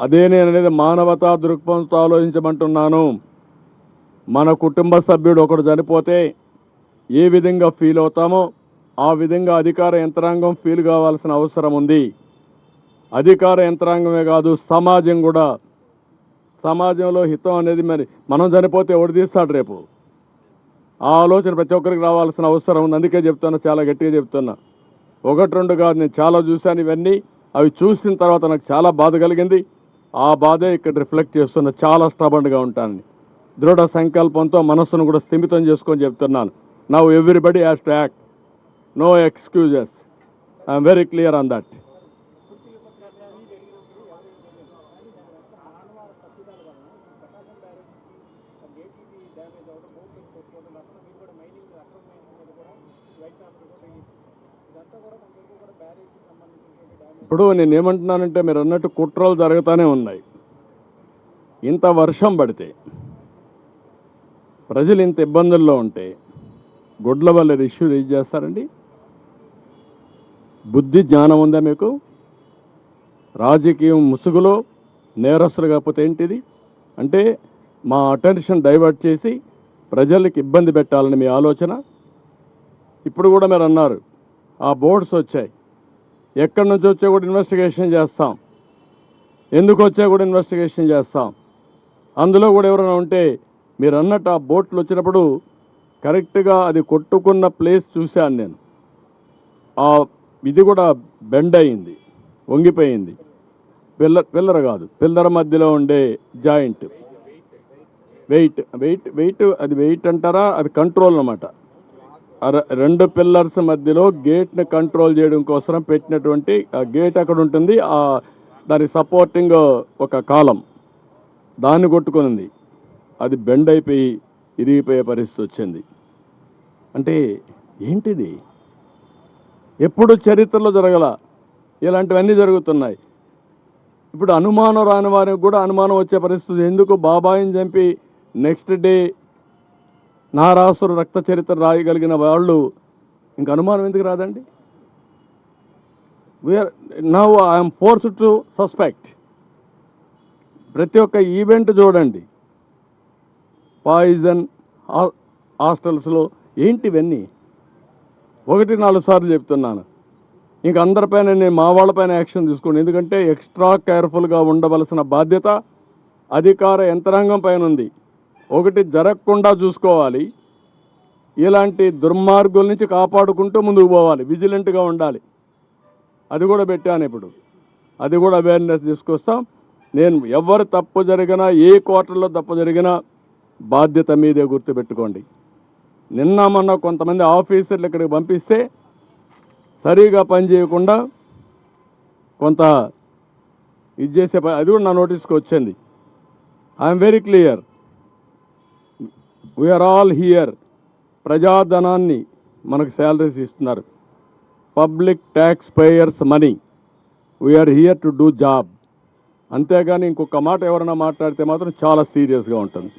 అదే నేను అనేది మానవతా దృక్పథంతో ఆలోచించమంటున్నాను. మన కుటుంబ సభ్యుడు ఒకడు చనిపోతే ఏ విధంగా ఫీల్ అవుతామో ఆ విధంగా అధికార యంత్రాంగం ఫీల్ కావాల్సిన అవసరం ఉంది. అధికార యంత్రాంగమే కాదు, సమాజం కూడా. సమాజంలో హితం అనేది మరి మనం చనిపోతే ఎవడు తీస్తాడు రేపు? ఆ ఆలోచన ప్రతి ఒక్కరికి రావాల్సిన అవసరం ఉంది. అందుకే చెప్తున్నా, చాలా గట్టిగా చెప్తున్నా. ఒకటి రెండు కాదు, నేను చాలా చూశాను ఇవన్నీ. అవి చూసిన తర్వాత నాకు చాలా బాధ కలిగింది. ఆ బాధే ఇక్కడ రిఫ్లెక్ట్ చేస్తున్నా. చాలా స్టబర్న్గా ఉంటానని దృఢ సంకల్పంతో మనస్సును కూడా స్థిమితం చేసుకొని చెప్తున్నాను. Now everybody has to act. No excuses. I'm very clear on that. ఇప్పుడు నేను ఏమంటున్నానంటే, మీరు అన్నట్టు కుట్రలు జరుగుతూనే ఉన్నాయి. ఇంత వర్షం పడితే, ప్రజలు ఇంత ఇబ్బందుల్లో ఉంటే గుడ్ల వల్ల ఇష్యూ రేజ్ చేస్తారండి? బుద్ధి జ్ఞానం ఉందా మీకు? రాజకీయం ముసుగులో నేరస్తులు కాకపోతే ఏంటిది? అంటే మా అటెన్షన్ డైవర్ట్ చేసి ప్రజలకు ఇబ్బంది పెట్టాలని మీ ఆలోచన. ఇప్పుడు కూడా మీరు అన్నారు ఆ బోర్డ్స్ వచ్చాయి, ఎక్కడి నుంచి వచ్చా కూడా ఇన్వెస్టిగేషన్ చేస్తాం, ఎందుకు వచ్చా కూడా ఇన్వెస్టిగేషన్ చేస్తాం. అందులో కూడా ఎవరైనా ఉంటే మీరు అన్నట్టు ఆ బోట్లు వచ్చినప్పుడు కరెక్ట్గా అది కొట్టుకున్న ప్లేస్ చూశాను నేను. ఆ ఇది కూడా బెండ్ అయింది, వంగిపోయింది. పిల్లర్ కాదు, పిల్లర్ మధ్యలో ఉండే జాయింట్ వెయిట్ అది వెయిట్ అంటారా? అది కంట్రోల్ అన్నమాట. రెండు పిల్లర్స్ మధ్యలో గేట్ని కంట్రోల్ చేయడం కోసం పెట్టినటువంటి ఆ గేట్ అక్కడ ఉంటుంది. దానికి సపోర్టింగ్ ఒక కాలం దాన్ని కొట్టుకునింది. అది బెండ్ అయిపోయి ఇరిగిపోయే పరిస్థితి వచ్చింది. అంటే ఏంటిది? ఎప్పుడు చరిత్రలో జరగల ఇలాంటివన్నీ జరుగుతున్నాయి. ఇప్పుడు అనుమానం రాని వారికి కూడా అనుమానం వచ్చే పరిస్థితి. ఎందుకు? బాబాయిని చంపి నెక్స్ట్ డే నారాసురు రక్త చరిత్ర రాయగలిగిన వాళ్ళు ఇంక అనుమానం ఎందుకు రాదండి? Now I'm forced to suspect. ప్రతి ఒక్క ఈవెంట్ చూడండి, పాయిజన్ హాస్టల్స్లో ఏంటివన్నీ. 1-4 సార్లు చెప్తున్నాను. ఇంక అందరిపైన నేను మా వాళ్ళపైన యాక్షన్ తీసుకోండి. ఎందుకంటే ఎక్స్ట్రా కేర్ఫుల్గా ఉండవలసిన బాధ్యత అధికార యంత్రాంగం పైన ఉంది. ఒకటి జరగకుండా చూసుకోవాలి, ఇలాంటి దుర్మార్గుల నుంచి కాపాడుకుంటూ ముందుకు పోవాలి, విజిలెంట్గా ఉండాలి. అది కూడా పెట్టాను ఇప్పుడు. అది కూడా అవేర్నెస్ తీసుకొస్తాం. నేను ఎవరు తప్పు జరిగినా, ఏ క్వార్టర్లో తప్పు జరిగినా బాధ్యత మీదే గుర్తుపెట్టుకోండి. నిన్న మొన్న కొంతమంది ఆఫీసర్లు ఇక్కడికి పంపిస్తే సరిగా పనిచేయకుండా కొంత ఇది చేసే అది కూడా నా నోటీస్కి వచ్చింది. I'm very clear, we are all here. ప్రజాధనాన్ని మనకు శాలరీస్ ఇస్తున్నారు, public taxpayers money. We are here to do job. అంతేగాని ఇంకొక మాట ఎవరైనా మాట్లాడితే మాత్రం చాలా సీరియస్గా ఉంటుంది.